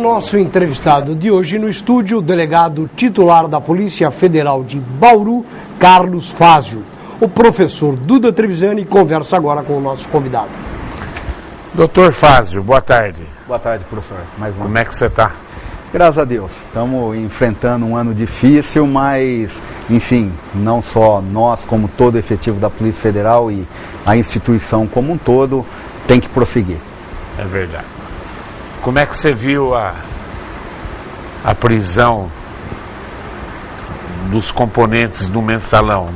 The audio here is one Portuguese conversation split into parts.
Nosso entrevistado de hoje no estúdio, o delegado titular da Polícia Federal de Bauru, Carlos Fazio. O professor Duda Trevisani conversa agora com o nosso convidado. Doutor Fazio, boa tarde. Boa tarde, professor. Mais uma Como é que você está? Graças a Deus. Estamos enfrentando um ano difícil, mas, enfim, não só nós, como todo o efetivo da Polícia Federal e a instituição como um todo, tem que prosseguir. É verdade. Como é que você viu a prisão dos componentes do mensalão,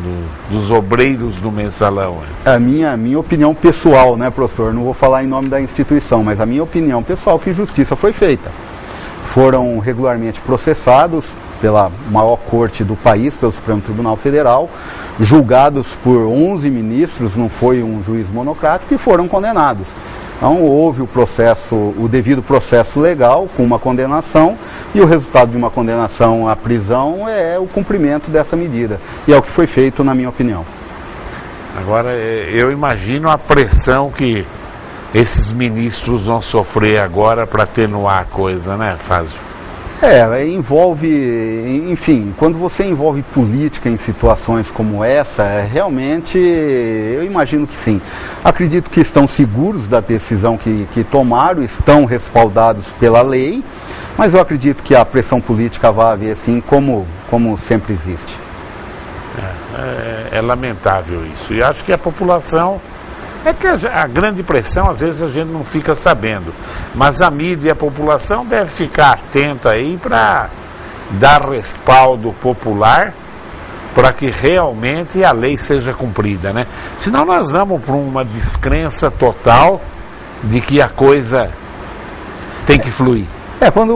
dos obreiros do mensalão? A minha opinião pessoal, né, professor? Não vou falar em nome da instituição, mas a minha opinião pessoal, que justiça foi feita. Foram regularmente processados pela maior corte do país, pelo Supremo Tribunal Federal, julgados por 11 ministros, não foi um juiz monocrático, e foram condenados. Então houve o devido processo legal com uma condenação, e o resultado de uma condenação à prisão é o cumprimento dessa medida. E é o que foi feito, na minha opinião. Agora, eu imagino a pressão que esses ministros vão sofrer agora para atenuar a coisa, né, Fazio? Envolve, enfim, quando você envolve política em situações como essa, realmente, eu imagino que sim. Acredito que estão seguros da decisão que tomaram, estão respaldados pela lei, mas eu acredito que a pressão política vai haver, sim, como sempre existe. É lamentável isso, e acho que a população... É que a grande pressão, às vezes, a gente não fica sabendo. Mas a mídia e a população deve ficar atenta aí para dar respaldo popular para que realmente a lei seja cumprida, né? Senão nós vamos para uma descrença total de que a coisa tem que fluir.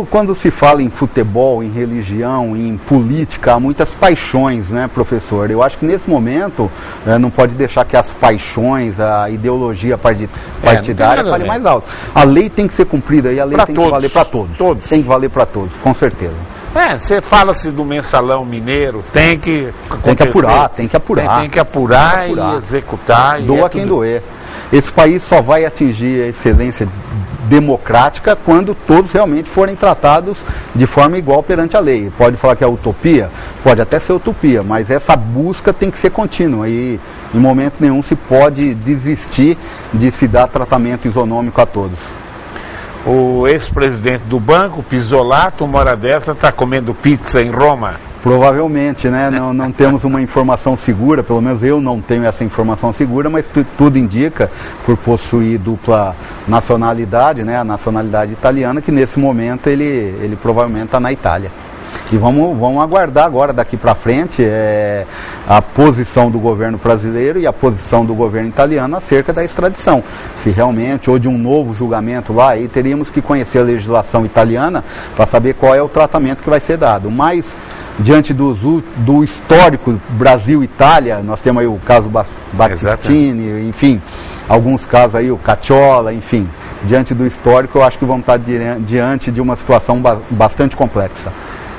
Quando se fala em futebol, em religião, em política, há muitas paixões, né, professor? Eu acho que nesse momento não pode deixar que as paixões, a ideologia partidária fale mais alto. A lei tem que ser cumprida e a lei tem que valer para todos. Tem que valer para todos, com certeza. Você fala-se do mensalão mineiro, tem que apurar. Tem que apurar e executar. Doa quem doer. Esse país só vai atingir a excelência democrática quando todos realmente forem tratados de forma igual perante a lei. Pode falar que é utopia? Pode até ser utopia, mas essa busca tem que ser contínua e em momento nenhum se pode desistir de se dar tratamento isonômico a todos. O ex-presidente do banco, Pisolato, uma hora dessa, está comendo pizza em Roma? Provavelmente, né? Não temos uma informação segura, pelo menos eu não tenho essa informação segura, mas tudo indica, por possuir dupla nacionalidade, né? A nacionalidade italiana, que nesse momento ele provavelmente está na Itália. E vamos aguardar agora, daqui para frente, a posição do governo brasileiro e a posição do governo italiano acerca da extradição. Se realmente, ou de um novo julgamento lá, aí teríamos que conhecer a legislação italiana para saber qual é o tratamento que vai ser dado. Mas, diante do histórico Brasil-Itália, nós temos aí o caso Battistini, enfim, alguns casos aí, o Cacciola, enfim. Diante do histórico, eu acho que vamos estar diante de uma situação bastante complexa.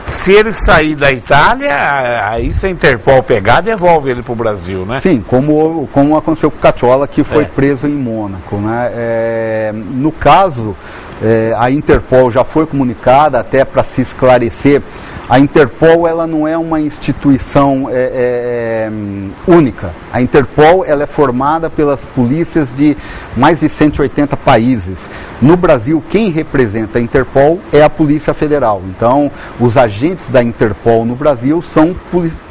Se ele sair da Itália, aí se a Interpol pegar, devolve ele para o Brasil, né? Sim, como aconteceu com o Cacciola, que foi preso em Mônaco, né? No caso, a Interpol já foi comunicada, até para se esclarecer. A Interpol, ela não é uma instituição única. A Interpol, ela é formada pelas polícias de mais de 180 países. No Brasil, quem representa a Interpol é a Polícia Federal. Então, os agentes da Interpol no Brasil são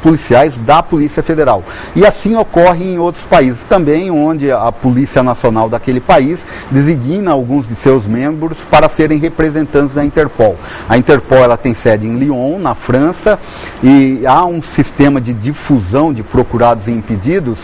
policiais da Polícia Federal. E assim ocorre em outros países também, onde a Polícia Nacional daquele país designa alguns de seus membros para serem representantes da Interpol. A Interpol, ela tem sede em Lyon, na França, e há um sistema de difusão de procurados e impedidos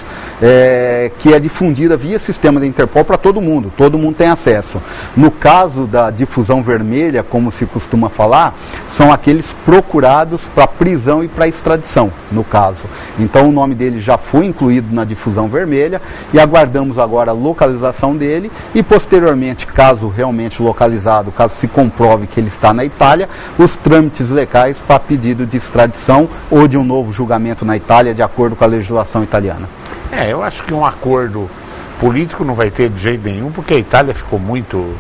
que é difundida via sistema da Interpol para todo mundo tem acesso. No caso da difusão vermelha, como se costuma falar, são aqueles procurados para prisão e para extradição, no caso. Então o nome dele já foi incluído na difusão vermelha e aguardamos agora a localização dele e posteriormente, caso realmente localizado, caso se comprove que ele está na Itália, os trâmites legais para pedido de extradição ou de um novo julgamento na Itália, de acordo com a legislação italiana. Eu acho que um acordo político não vai ter de jeito nenhum, porque a Itália ficou muito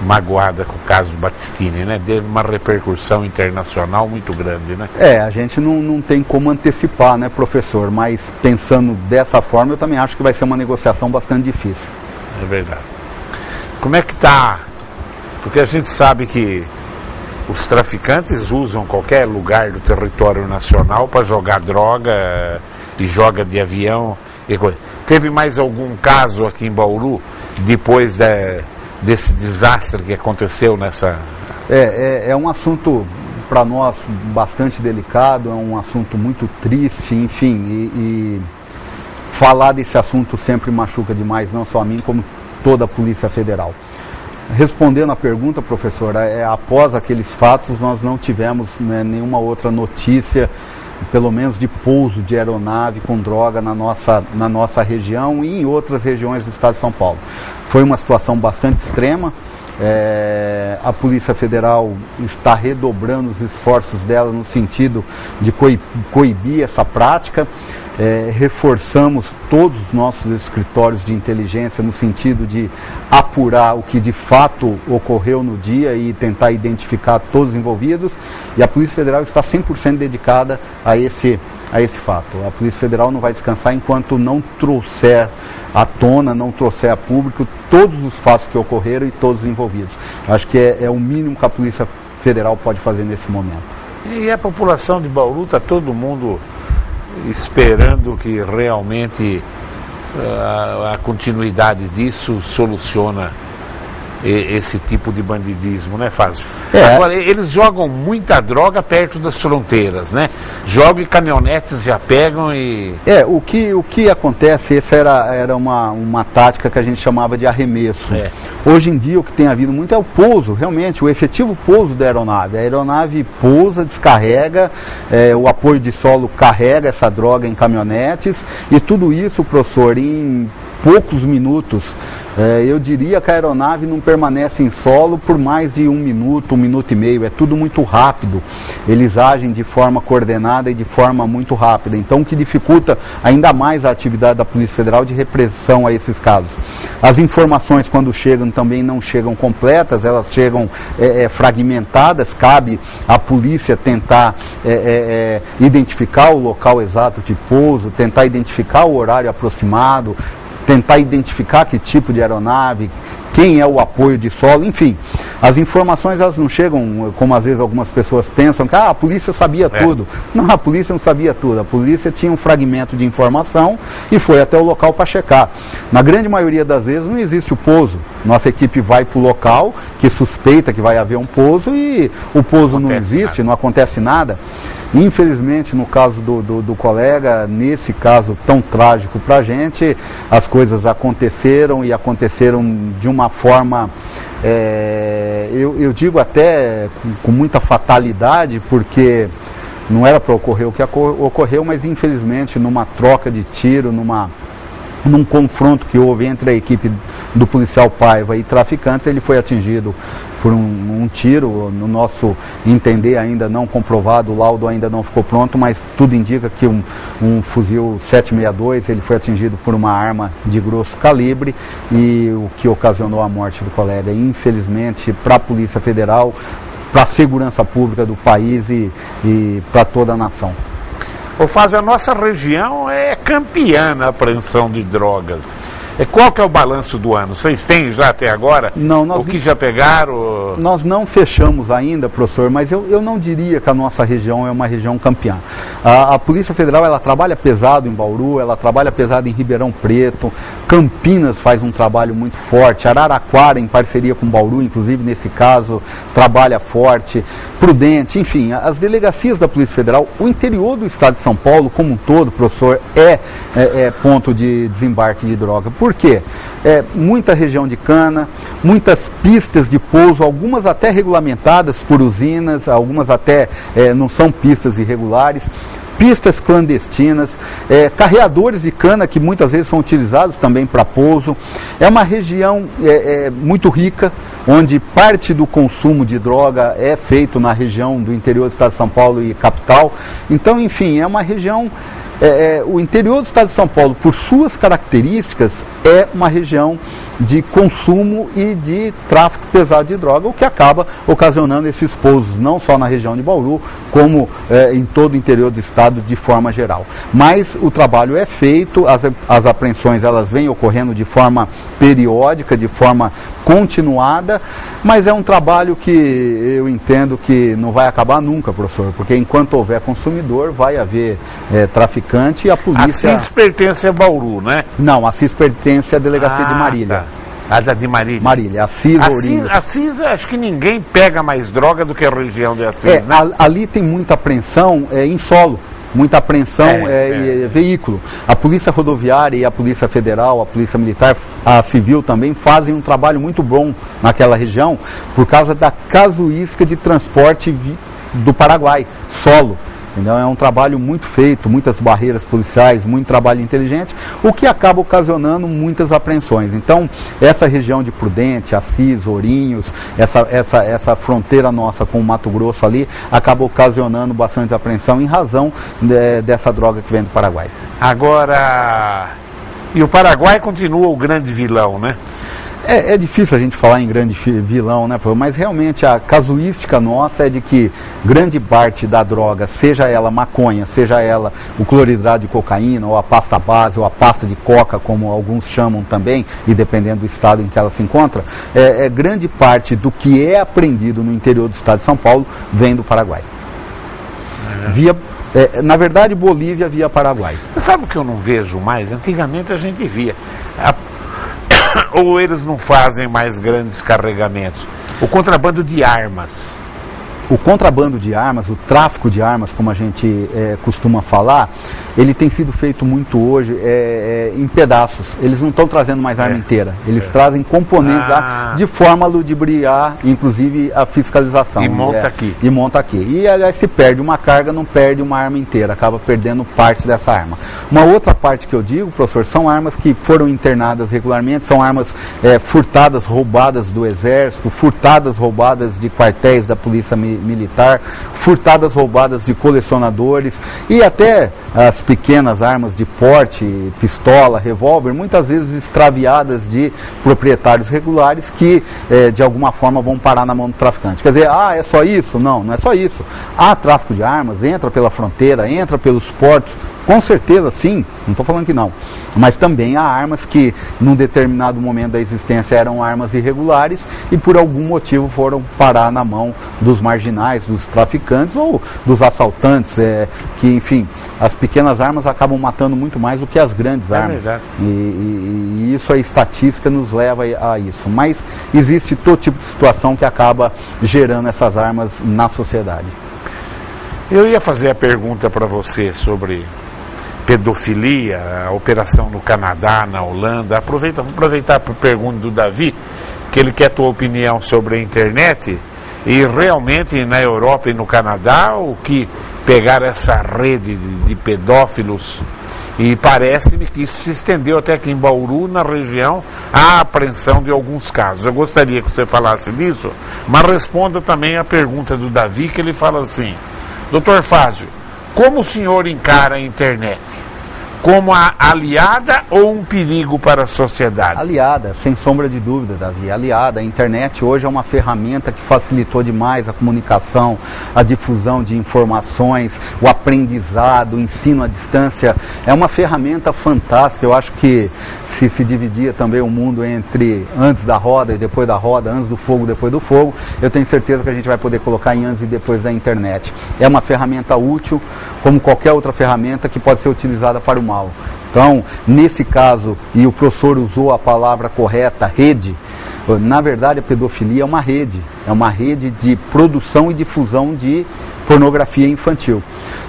magoada com o caso Battistini, né? Teve uma repercussão internacional muito grande, né? A gente não tem como antecipar, né, professor? Mas pensando dessa forma, eu também acho que vai ser uma negociação bastante difícil. É verdade. Como é que está? Porque a gente sabe que os traficantes usam qualquer lugar do território nacional para jogar droga e joga de avião e coisa. Teve mais algum caso aqui em Bauru depois desse desastre que aconteceu nessa... É um assunto para nós bastante delicado, é um assunto muito triste, enfim, e falar desse assunto sempre machuca demais, não só a mim, como toda a Polícia Federal. Respondendo à pergunta, professora, após aqueles fatos nós não tivemos, né, nenhuma outra notícia, pelo menos de pouso de aeronave com droga na nossa região e em outras regiões do estado de São Paulo. Foi uma situação bastante extrema. A Polícia Federal está redobrando os esforços dela no sentido de coibir essa prática. Reforçamos todos os nossos escritórios de inteligência no sentido de apurar o que de fato ocorreu no dia e tentar identificar todos os envolvidos, e a Polícia Federal está 100% dedicada a esse fato. A Polícia Federal não vai descansar enquanto não trouxer à tona, não trouxer a público todos os fatos que ocorreram e todos os envolvidos. Acho que é o mínimo que a Polícia Federal pode fazer nesse momento. E a população de Bauru, está todo mundo esperando que realmente a continuidade disso soluciona esse tipo de bandidismo, né, Fábio? Agora, eles jogam muita droga perto das fronteiras, né? Jogam e caminhonetes já pegam e... O que acontece, essa era uma tática que a gente chamava de arremesso. Hoje em dia o que tem havido muito é o pouso, realmente, o efetivo pouso da aeronave. A aeronave pousa, descarrega, o apoio de solo carrega essa droga em caminhonetes, e tudo isso, professor, em poucos minutos. Eu diria que a aeronave não permanece em solo por mais de 1 minuto, 1 minuto e meio. É tudo muito rápido. Eles agem de forma coordenada e de forma muito rápida. Então, o que dificulta ainda mais a atividade da Polícia Federal de repressão a esses casos. As informações, quando chegam, também não chegam completas, elas chegam fragmentadas. Cabe à polícia tentar identificar o local exato de pouso, tentar identificar o horário aproximado, tentar identificar que tipo de aeronave, quem é o apoio de solo, enfim. As informações, elas não chegam, como às vezes algumas pessoas pensam, que a polícia sabia tudo. Não, a polícia não sabia tudo. A polícia tinha um fragmento de informação e foi até o local para checar. Na grande maioria das vezes não existe o pouso. Nossa equipe vai para o local, que suspeita que vai haver um pouso, e o pouso não existe, não acontece nada. Infelizmente, no caso do colega, nesse caso tão trágico para a gente, as coisas aconteceram e aconteceram de uma forma, eu digo até com muita fatalidade, porque não era para ocorrer o que ocorreu, mas infelizmente numa troca de tiro, num confronto que houve entre a equipe do policial Paiva e traficantes, ele foi atingido por um tiro. No nosso entender, ainda não comprovado, o laudo ainda não ficou pronto, mas tudo indica que um fuzil 762, ele foi atingido por uma arma de grosso calibre, e o que ocasionou a morte do colega. Infelizmente, para a Polícia Federal, para a segurança pública do país e para toda a nação. Ô Fábio, a nossa região é campeã na apreensão de drogas. Qual que é o balanço do ano? Vocês têm já até agora? Não, o que já pegaram? Nós não fechamos ainda, professor, mas eu não diria que a nossa região é uma região campeã. A Polícia Federal, ela trabalha pesado em Bauru, ela trabalha pesado em Ribeirão Preto, Campinas faz um trabalho muito forte, Araraquara, em parceria com Bauru, inclusive nesse caso, trabalha forte, Prudente, enfim, as delegacias da Polícia Federal, o interior do estado de São Paulo como um todo, professor, é ponto de desembarque de droga. Por quê? Muita região de cana, muitas pistas de pouso, algumas até regulamentadas por usinas, algumas até não são pistas irregulares, pistas clandestinas, carreadores de cana que muitas vezes são utilizados também para pouso. É uma região muito rica, onde parte do consumo de droga é feito na região do interior do estado de São Paulo e capital. Então, enfim, é uma região o interior do estado de São Paulo, por suas características, é uma região de consumo e de tráfico pesado de droga, o que acaba ocasionando esses pousos, não só na região de Bauru, como em todo o interior do estado de forma geral. Mas o trabalho é feito, as apreensões elas vêm ocorrendo de forma periódica, de forma continuada, mas é um trabalho que eu entendo que não vai acabar nunca, professor, porque enquanto houver consumidor, vai haver traficante e a polícia... A CIS pertence a Bauru, né? Não, a CIS pertence à delegacia de Marília. Tá. A de Marília. Marília, a CIS Ourinhos. A CIS, acho que ninguém pega mais droga do que a região de Assis, né? Ali tem muita apreensão em solo, muita apreensão veículo. A Polícia Rodoviária e a Polícia Federal, a Polícia Militar, a Civil também fazem um trabalho muito bom naquela região por causa da casuística de transporte do Paraguai, solo. Então é um trabalho muito feito, muitas barreiras policiais, muito trabalho inteligente, o que acaba ocasionando muitas apreensões. Então, essa região de Prudente, Assis, Ourinhos, essa fronteira nossa com o Mato Grosso ali, acaba ocasionando bastante apreensão em razão dessa droga que vem do Paraguai. Agora, e o Paraguai continua o grande vilão, né? É difícil a gente falar em grande vilão, né, mas realmente a casuística nossa é de que grande parte da droga, seja ela maconha, seja ela o cloridrato de cocaína, ou a pasta base, ou a pasta de coca, como alguns chamam também, e dependendo do estado em que ela se encontra, grande parte do que é apreendido no interior do estado de São Paulo vem do Paraguai. Na verdade, Bolívia via Paraguai. Você sabe o que eu não vejo mais? Antigamente a gente via. Ou eles não fazem mais grandes carregamentos? O contrabando de armas. O contrabando de armas, o tráfico de armas, como a gente costuma falar, ele tem sido feito muito hoje em pedaços. Eles não estão trazendo mais arma inteira. Eles trazem componentes de forma a ludibriar, inclusive, a fiscalização. E monta aqui. E monta aqui. E, aliás, se perde uma carga, não perde uma arma inteira. Acaba perdendo parte dessa arma. Uma outra parte que eu digo, professor, são armas que foram internadas regularmente, são armas furtadas, roubadas do Exército, furtadas, roubadas de quartéis da Polícia Militar, furtadas, roubadas de colecionadores e até as pequenas armas de porte, pistola, revólver, muitas vezes extraviadas de proprietários regulares que de alguma forma vão parar na mão do traficante. Quer dizer, é só isso? Não, não é só isso. Há tráfico de armas, entra pela fronteira, entra pelos portos, com certeza sim, não estou falando que não, mas também há armas que num determinado momento da existência eram armas irregulares e por algum motivo foram parar na mão dos marginais, dos traficantes ou dos assaltantes, que enfim, as pequenas armas acabam matando muito mais do que as grandes armas. E isso, a estatística nos leva a isso, mas existe todo tipo de situação que acaba gerando essas armas na sociedade. Eu ia fazer a pergunta para você sobre pedofilia, a operação no Canadá, na Holanda. Vou aproveitar para a pergunta do Davi, que ele quer a tua opinião sobre a internet, e realmente na Europa e no Canadá, o que pegaram essa rede de pedófilos, e parece-me que isso se estendeu até aqui em Bauru, na região, a apreensão de alguns casos. Eu gostaria que você falasse disso, mas responda também a pergunta do Davi, que ele fala assim: Dr. Fázio, como o senhor encara a internet? Como a aliada ou um perigo para a sociedade? Aliada, sem sombra de dúvida, Davi. Aliada. A internet hoje é uma ferramenta que facilitou demais a comunicação, a difusão de informações, o aprendizado, o ensino à distância. É uma ferramenta fantástica. Eu acho que se dividia também o mundo entre antes da roda e depois da roda, antes do fogo, depois do fogo, eu tenho certeza que a gente vai poder colocar em antes e depois da internet. É uma ferramenta útil, como qualquer outra ferramenta que pode ser utilizada para o mal. Então, nesse caso, e o professor usou a palavra correta, rede, na verdade a pedofilia é uma rede de produção e difusão de pornografia infantil.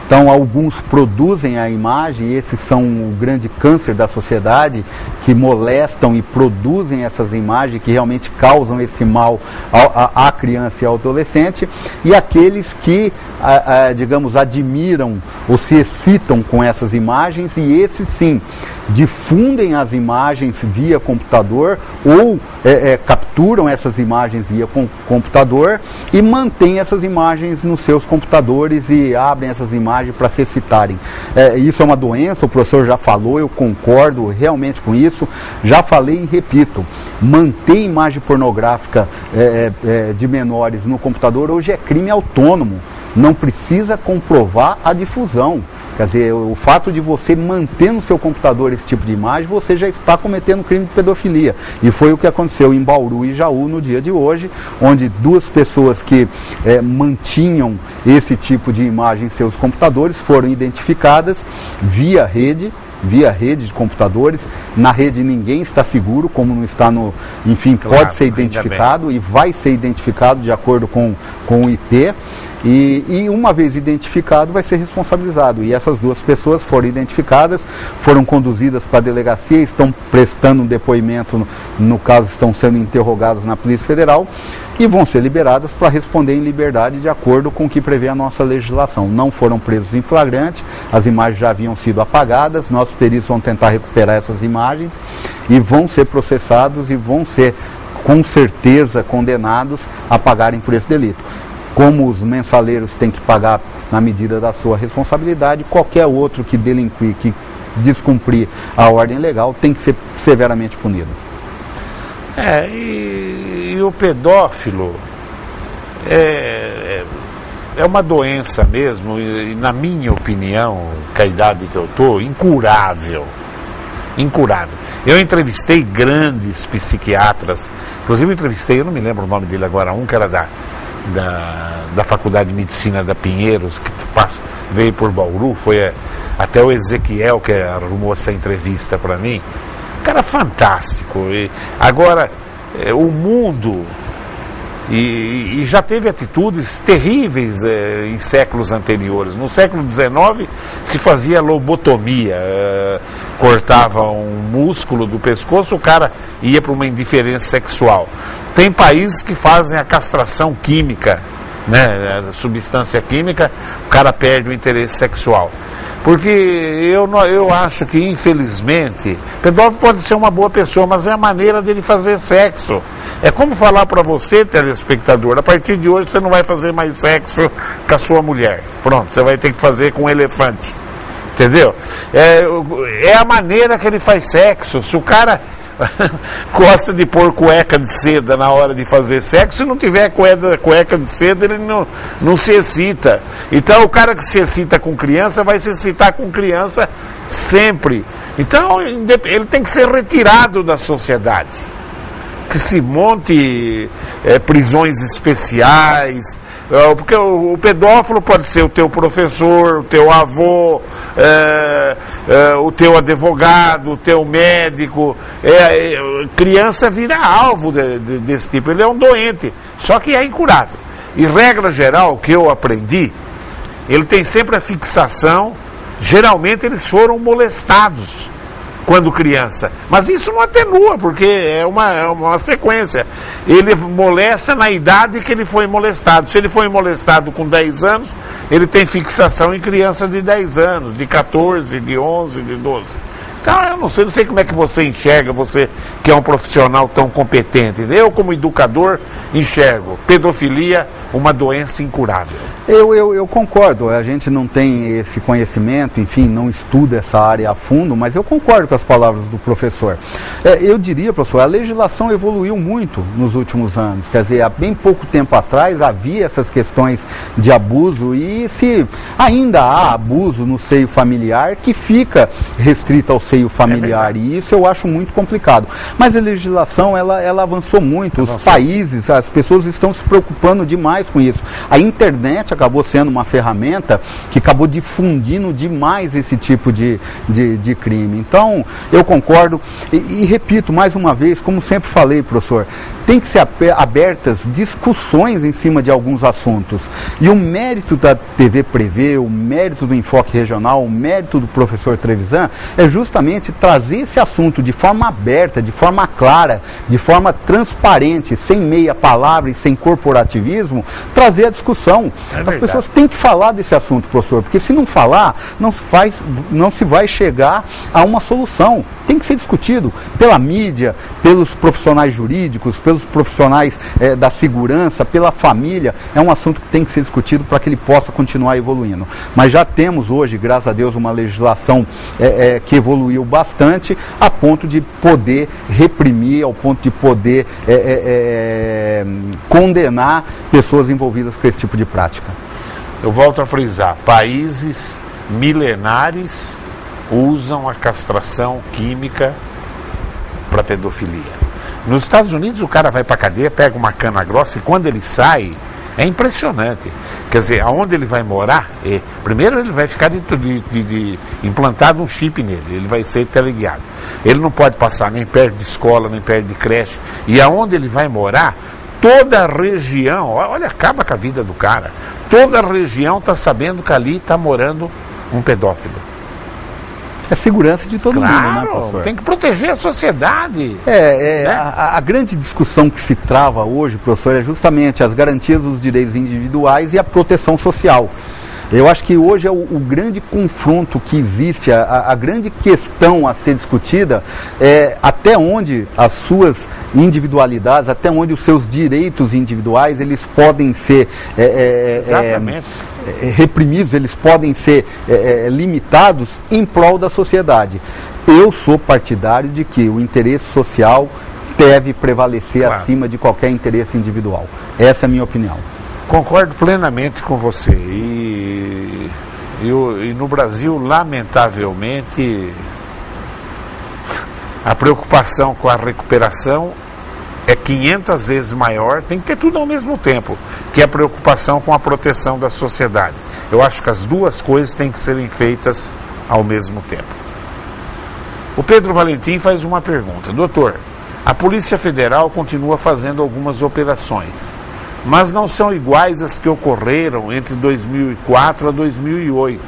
Então, alguns produzem a imagem, e esses são o grande câncer da sociedade, que molestam e produzem essas imagens que realmente causam esse mal à criança e ao adolescente, e aqueles que, digamos, admiram ou se excitam com essas imagens, e esses sim, difundem as imagens via computador ou capturam capturam essas imagens via computador e mantêm essas imagens nos seus computadores e abrem essas imagens para se citarem. Isso é uma doença, o professor já falou, eu concordo realmente com isso, já falei e repito, manter imagem pornográfica de menores no computador hoje é crime autônomo, não precisa comprovar a difusão. Quer dizer, o fato de você manter no seu computador esse tipo de imagem, você já está cometendo crime de pedofilia. E foi o que aconteceu em Bauru e Jaú no dia de hoje, onde duas pessoas que mantinham esse tipo de imagem em seus computadores foram identificadas via rede de computadores. Na rede ninguém está seguro, como não está no... Enfim, claro, pode ser identificado e vai ser identificado de acordo com o IP. E uma vez identificado, vai ser responsabilizado. E essas duas pessoas foram identificadas, foram conduzidas para a delegacia, estão prestando um depoimento, no caso estão sendo interrogadas na Polícia Federal, e vão ser liberadas para responder em liberdade de acordo com o que prevê a nossa legislação. Não foram presos em flagrante, as imagens já haviam sido apagadas, nossos peritos vão tentar recuperar essas imagens e vão ser processados e vão ser, com certeza, condenados a pagarem por esse delito. Como os mensaleiros têm que pagar na medida da sua responsabilidade, qualquer outro que delinquir, que descumprir a ordem legal, tem que ser severamente punido. E o pedófilo é uma doença mesmo, e na minha opinião, com a idade que eu estou, incurável. Incurável. Eu entrevistei grandes psiquiatras, inclusive entrevistei, eu não me lembro o nome dele agora, um que era da Faculdade de Medicina da Pinheiros, que veio por Bauru, foi até o Ezequiel que arrumou essa entrevista para mim. Um cara fantástico. E agora, o mundo, e já teve atitudes terríveis em séculos anteriores. No século XIX se fazia lobotomia, cortava um músculo do pescoço, o cara ia para uma indiferença sexual. Tem países que fazem a castração química, né, a substância química, o cara perde o interesse sexual. Porque eu acho que, infelizmente, pedófilo pode ser uma boa pessoa, mas é a maneira dele fazer sexo. É como falar para você, telespectador, a partir de hoje você não vai fazer mais sexo com a sua mulher. Pronto, você vai ter que fazer com um elefante. Entendeu? É a maneira que ele faz sexo. Se o cara gosta de pôr cueca de seda na hora de fazer sexo, se não tiver cueca de seda, ele não se excita. Então o cara que se excita com criança vai se excitar com criança sempre. Então ele tem que ser retirado da sociedade, que se monte prisões especiais, porque o pedófilo pode ser o teu professor, o teu avô, o teu advogado, o teu médico. Criança vira alvo desse tipo. Ele é um doente, só que é incurável. E regra geral, o que eu aprendi, ele tem sempre a fixação, geralmente eles foram molestados quando criança, mas isso não atenua, porque é uma sequência. Ele molesta na idade que ele foi molestado. Se ele foi molestado com 10 anos, ele tem fixação em criança de 10 anos, de 14, de 11, de 12. Então eu não sei como é que você enxerga, você que é um profissional tão competente. Eu, como educador, enxergo pedofilia uma doença incurável. Eu concordo, a gente não tem esse conhecimento, enfim, não estuda essa área a fundo, mas eu concordo com as palavras do professor. Eu diria, professor, a legislação evoluiu muito nos últimos anos, quer dizer, há bem pouco tempo atrás havia essas questões de abuso, e se ainda há abuso no seio familiar, que fica restrito ao seio familiar, e isso eu acho muito complicado. Mas a legislação, ela avançou muito, os países, as pessoas estão se preocupando demais com isso. A internet acabou sendo uma ferramenta que acabou difundindo demais esse tipo de crime. Então, eu concordo e repito mais uma vez, como sempre falei, professor, tem que ser abertas discussões em cima de alguns assuntos. E o mérito da TV Prevê, o mérito do Enfoque Regional, o mérito do professor Trevisan é justamente trazer esse assunto de forma aberta, de forma clara, de forma transparente, sem meia palavra e sem corporativismo, trazer a discussão. É As pessoas têm que falar desse assunto, professor, porque se não falar, não se vai chegar a uma solução. Tem que ser discutido pela mídia, pelos profissionais jurídicos, pelos profissionais da segurança, pela família. É um assunto que tem que ser discutido para que ele possa continuar evoluindo. Mas já temos hoje, graças a Deus, uma legislação que evoluiu bastante, a ponto de poder reprimir, ao ponto de poder condenar pessoas envolvidas com esse tipo de prática. Eu volto a frisar, países milenares usam a castração química para pedofilia. Nos Estados Unidos o cara vai para a cadeia, pega uma cana grossa e quando ele sai, é impressionante. Quer dizer, aonde ele vai morar, primeiro ele vai ficar implantado um chip nele, ele vai ser teleguiado. Ele não pode passar nem perto de escola, nem perto de creche. E aonde ele vai morar, toda a região, olha, acaba com a vida do cara. Toda a região está sabendo que ali está morando um pedófilo. É segurança de todo mundo, né, Claro, professor? tem que proteger a sociedade. Né? A grande discussão que se trava hoje, professor, é justamente as garantias dos direitos individuais e a proteção social. Eu acho que hoje é o grande confronto que existe, a grande questão a ser discutida é até onde as suas individualidades, até onde os seus direitos individuais, eles podem ser reprimidos, eles podem ser limitados em prol da sociedade. Eu sou partidário de que o interesse social deve prevalecer acima de qualquer interesse individual. Essa é a minha opinião. Concordo plenamente com você. E no Brasil, lamentavelmente, a preocupação com a recuperação é 500 vezes maior, tem que ter tudo ao mesmo tempo, que a preocupação com a proteção da sociedade. Eu acho que as duas coisas têm que serem feitas ao mesmo tempo. O Pedro Valentim faz uma pergunta. Doutor, a Polícia Federal continua fazendo algumas operações, mas não são iguais às que ocorreram entre 2004 a 2008.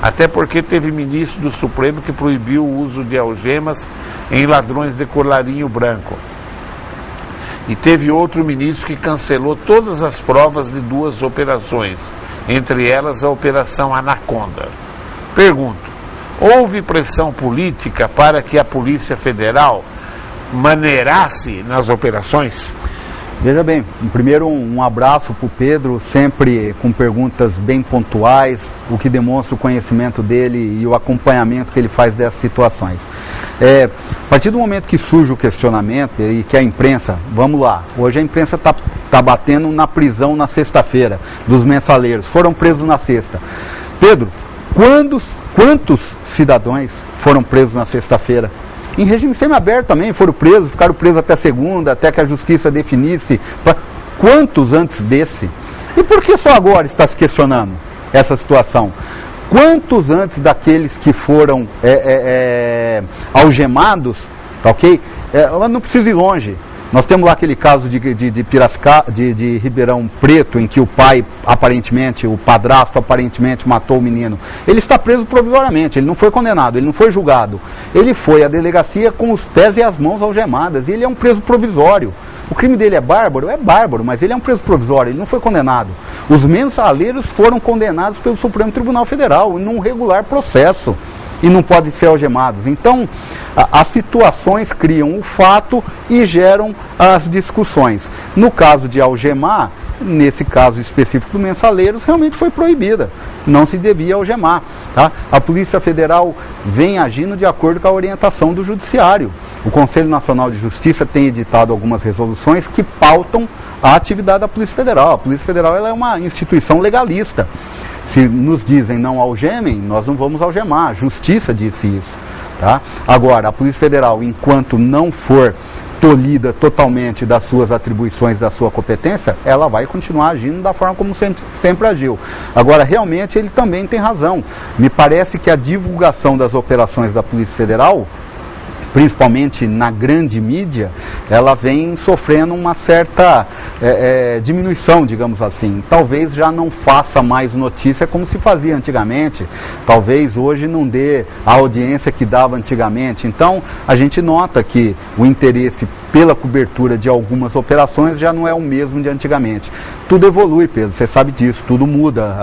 Até porque teve ministro do Supremo que proibiu o uso de algemas em ladrões de colarinho branco. E teve outro ministro que cancelou todas as provas de duas operações, entre elas a Operação Anaconda. Pergunto, houve pressão política para que a Polícia Federal maneirasse nas operações? Veja bem, primeiro um abraço para o Pedro, sempre com perguntas bem pontuais, o que demonstra o conhecimento dele e o acompanhamento que ele faz dessas situações. A partir do momento que surge o questionamento e que a imprensa, vamos lá, hoje a imprensa está batendo na prisão na sexta-feira dos mensaleiros, foram presos na sexta. Pedro, quantos cidadãos foram presos na sexta-feira? Em regime semiaberto também foram presos, ficaram presos até segunda, até que a justiça definisse. Quantos antes desse? E por que só agora está se questionando essa situação? Quantos antes daqueles que foram algemados, tá ok? Não precisa ir longe. Nós temos lá aquele caso de Ribeirão Preto, em que o pai, aparentemente, o padrasto aparentemente matou o menino. Ele está preso provisoriamente, ele não foi condenado, ele não foi julgado. Ele foi à delegacia com os pés e as mãos algemadas, e ele é um preso provisório. O crime dele é bárbaro, mas ele é um preso provisório, ele não foi condenado. Os mensaleiros foram condenados pelo Supremo Tribunal Federal, num regular processo. E não podem ser algemados. Então, as situações criam o fato e geram as discussões. No caso de algemar, nesse caso específico do mensaleiros, realmente foi proibida. Não se devia algemar. Tá? A Polícia Federal vem agindo de acordo com a orientação do Judiciário. O Conselho Nacional de Justiça tem editado algumas resoluções que pautam a atividade da Polícia Federal. A Polícia Federal ela é uma instituição legalista. Se nos dizem não algemem, nós não vamos algemar. A Justiça disse isso. Tá? Agora, a Polícia Federal, enquanto não for tolhida totalmente das suas atribuições, da sua competência, ela vai continuar agindo da forma como sempre agiu. Agora, realmente, ele também tem razão. Me parece que a divulgação das operações da Polícia Federal, principalmente na grande mídia, ela vem sofrendo uma certa diminuição, digamos assim. Talvez já não faça mais notícia como se fazia antigamente, talvez hoje não dê a audiência que dava antigamente. Então, a gente nota que o interesse pela cobertura de algumas operações, já não é o mesmo de antigamente. Tudo evolui, Pedro, você sabe disso, tudo muda.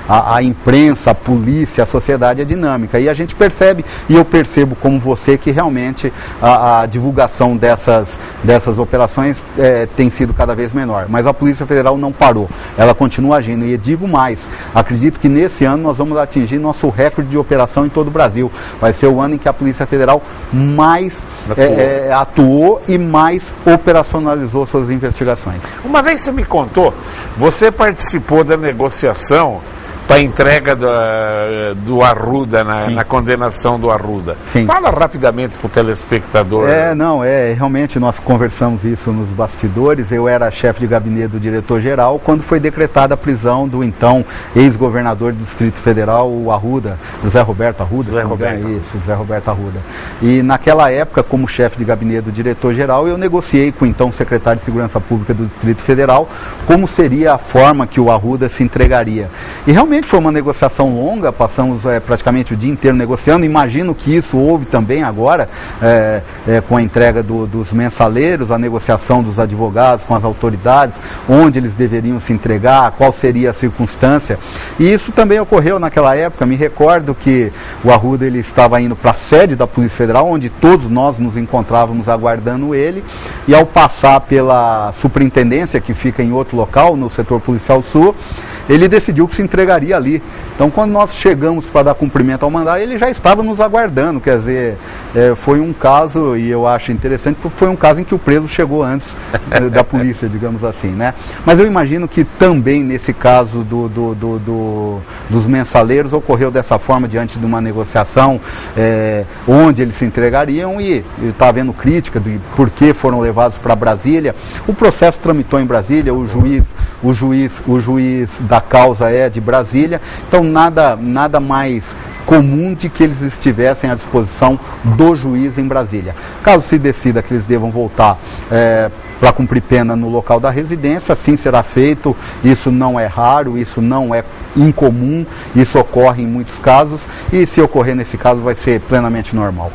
A imprensa, a polícia, a sociedade é dinâmica. E a gente percebe, e eu percebo como você, que realmente a divulgação dessas operações tem sido cada vez menor. Mas a Polícia Federal não parou, ela continua agindo. E digo mais, acredito que nesse ano nós vamos atingir nosso recorde de operação em todo o Brasil. Vai ser o ano em que a Polícia Federal mais atuou e mais operacionalizou suas investigações. Uma vez você me contou, você participou da negociação para a entrega do Arruda, na condenação do Arruda. Sim. Fala rapidamente para o telespectador. Realmente nós conversamos isso nos bastidores. Eu era chefe de gabinete do diretor-geral quando foi decretada a prisão do então ex-governador do Distrito Federal, o Arruda, José Roberto Arruda. José Roberto Arruda. E naquela época, como chefe de gabinete do diretor-geral, eu negociei com o então secretário de Segurança Pública do Distrito Federal como seria a forma que o Arruda se entregaria. E realmente foi uma negociação longa, passamos praticamente o dia inteiro negociando. Imagino que isso houve também agora com a entrega dos mensaleiros, a negociação dos advogados com as autoridades, onde eles deveriam se entregar, qual seria a circunstância. E isso também ocorreu naquela época. Me recordo que o Arruda ele estava indo para a sede da Polícia Federal, onde todos nós nos encontrávamos aguardando ele, e ao passar pela superintendência, que fica em outro local, no setor policial sul, ele decidiu que se entregaria ali. Então, quando nós chegamos para dar cumprimento ao mandado, ele já estava nos aguardando. Quer dizer, foi um caso, e eu acho interessante, porque foi um caso em que o preso chegou antes da polícia, digamos assim, né? Mas eu imagino que também nesse caso dos mensaleiros ocorreu dessa forma, diante de uma negociação onde eles se entregariam, e está havendo crítica de por que foram levados para Brasília. O processo tramitou em Brasília, o juiz da causa é de Brasília, então nada mais comum de que eles estivessem à disposição do juiz em Brasília. Caso se decida que eles devam voltar para cumprir pena no local da residência, assim será feito. Isso não é raro, isso não é incomum, isso ocorre em muitos casos, e se ocorrer nesse caso vai ser plenamente normal.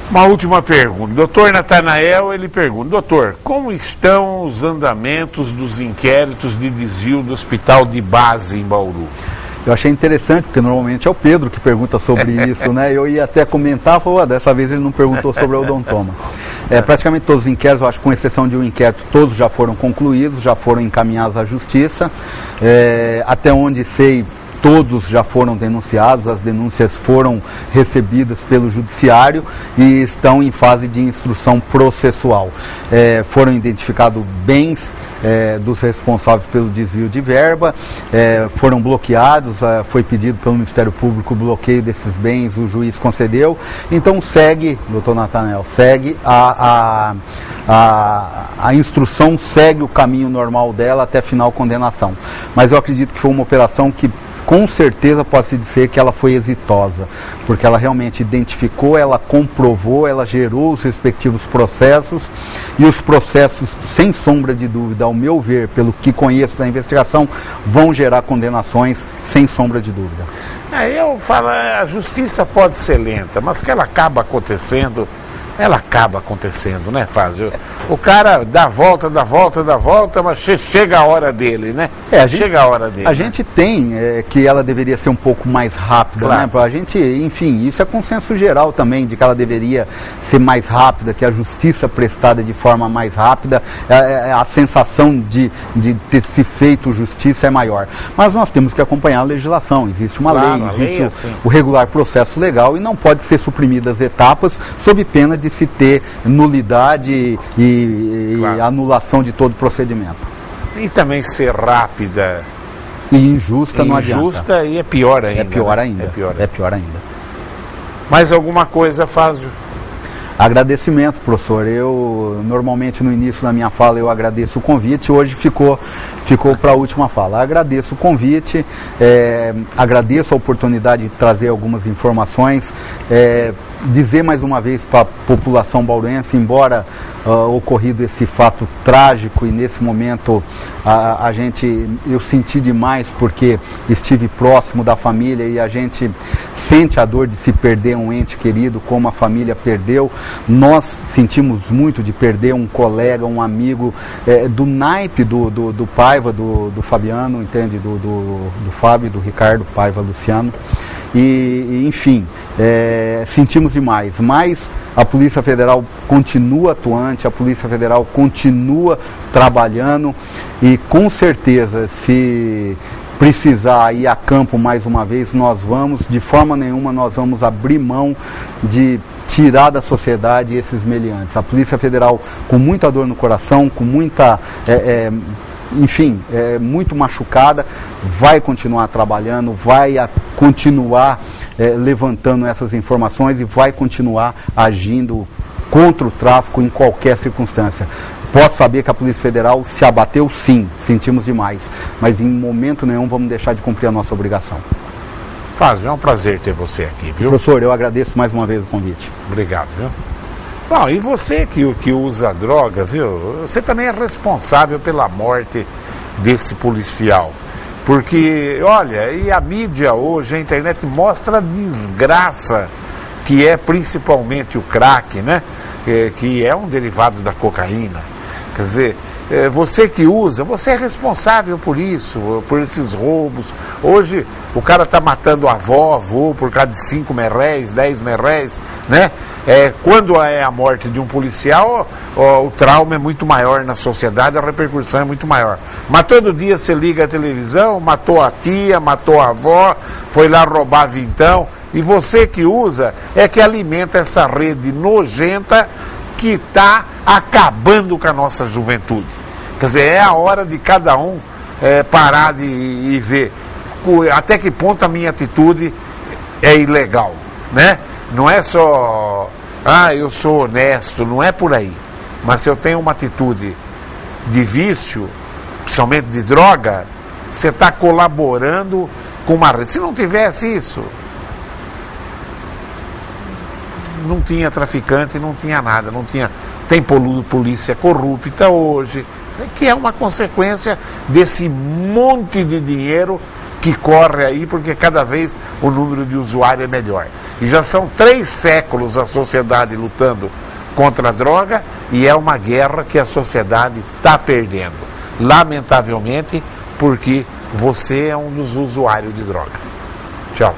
Uma última pergunta. Doutor Natanael, ele pergunta: doutor, como estão os andamentos dos inquéritos de desvio do hospital de base em Bauru? Eu achei interessante, porque normalmente é o Pedro que pergunta sobre isso, né? Eu ia até comentar, dessa vez ele não perguntou sobre o odontoma. Praticamente todos os inquéritos, eu acho que com exceção de um inquérito, todos já foram concluídos, já foram encaminhados à justiça. Até onde sei, todos já foram denunciados, as denúncias foram recebidas pelo judiciário e estão em fase de instrução processual. Foram identificados bens dos responsáveis pelo desvio de verba, foram bloqueados, foi pedido pelo Ministério Público o bloqueio desses bens, o juiz concedeu. Então segue, doutor Natanael, segue a instrução, segue o caminho normal dela até final condenação. Mas eu acredito que foi uma operação que com certeza pode-se dizer que ela foi exitosa, porque ela realmente identificou, ela comprovou, ela gerou os respectivos processos, e os processos, sem sombra de dúvida, ao meu ver, pelo que conheço da investigação, vão gerar condenações, sem sombra de dúvida. Eu falo, a justiça pode ser lenta, mas que ela acaba acontecendo, né, Fábio? O cara dá a volta, mas chega a hora dele, né? Chega a hora dele. A gente tem que ela deveria ser um pouco mais rápida, claro, né? A gente, enfim, isso é consenso geral também, de que ela deveria ser mais rápida, que a justiça prestada de forma mais rápida, a sensação de ter se feito justiça é maior. Mas nós temos que acompanhar a legislação, existe uma lei, existe o regular processo legal, e não pode ser suprimidas etapas sob pena de se ter nulidade e anulação de todo o procedimento. E também ser rápida. E injusta não adianta. Injusta e é pior ainda. É pior ainda. Mais alguma coisa, Fábio? Agradecimento, professor. Eu, normalmente, no início da minha fala, eu agradeço o convite. Hoje ficou para a última fala. Agradeço o convite, agradeço a oportunidade de trazer algumas informações, dizer mais uma vez para a população bauruense, embora ocorrido esse fato trágico, e nesse momento eu senti demais, porque estive próximo da família, e a gente sente a dor de se perder um ente querido, como a família perdeu. Nós sentimos muito de perder um colega, um amigo do naipe do Paiva, do Fabiano, entende? Do Fábio, do Ricardo Paiva Luciano. E enfim, sentimos demais, mas a Polícia Federal continua atuante, a Polícia Federal continua trabalhando e com certeza, se precisar ir a campo mais uma vez, nós vamos, de forma nenhuma nós vamos abrir mão de tirar da sociedade esses meliantes. A Polícia Federal, com muita dor no coração, com muita, enfim, muito machucada, vai continuar trabalhando, vai continuar levantando essas informações e vai continuar agindo contra o tráfico em qualquer circunstância. Posso saber que a Polícia Federal se abateu, sim, sentimos demais, mas em momento nenhum vamos deixar de cumprir a nossa obrigação. Fábio, é um prazer ter você aqui, viu? Professor, eu agradeço mais uma vez o convite. Obrigado, viu? Bom, e você que usa droga, viu? Você também é responsável pela morte desse policial. Porque, olha, e a mídia hoje, a internet mostra a desgraça que é principalmente o crack, né? Que é um derivado da cocaína. Quer dizer, você que usa, você é responsável por isso, por esses roubos. Hoje o cara está matando a avó, avô, por causa de 5 merréis, 10 merréis, né? Quando é a morte de um policial, o trauma é muito maior na sociedade, a repercussão é muito maior. Mas todo dia você liga a televisão, matou a tia, matou a avó, foi lá roubar vintão. E você que usa é que alimenta essa rede nojenta que está acabando com a nossa juventude. Quer dizer, é a hora de cada um parar e ver até que ponto a minha atitude é ilegal, né? Não é só, eu sou honesto, não é por aí. Mas se eu tenho uma atitude de vício, principalmente de droga, você está colaborando com uma rede. Se não tivesse isso, não tinha traficante, não tinha nada, não tinha. Tem polícia corrupta hoje, que é uma consequência desse monte de dinheiro que corre aí, porque cada vez o número de usuários é melhor. E já são 3 séculos a sociedade lutando contra a droga e é uma guerra que a sociedade está perdendo. Lamentavelmente, porque você é um dos usuários de droga. Tchau.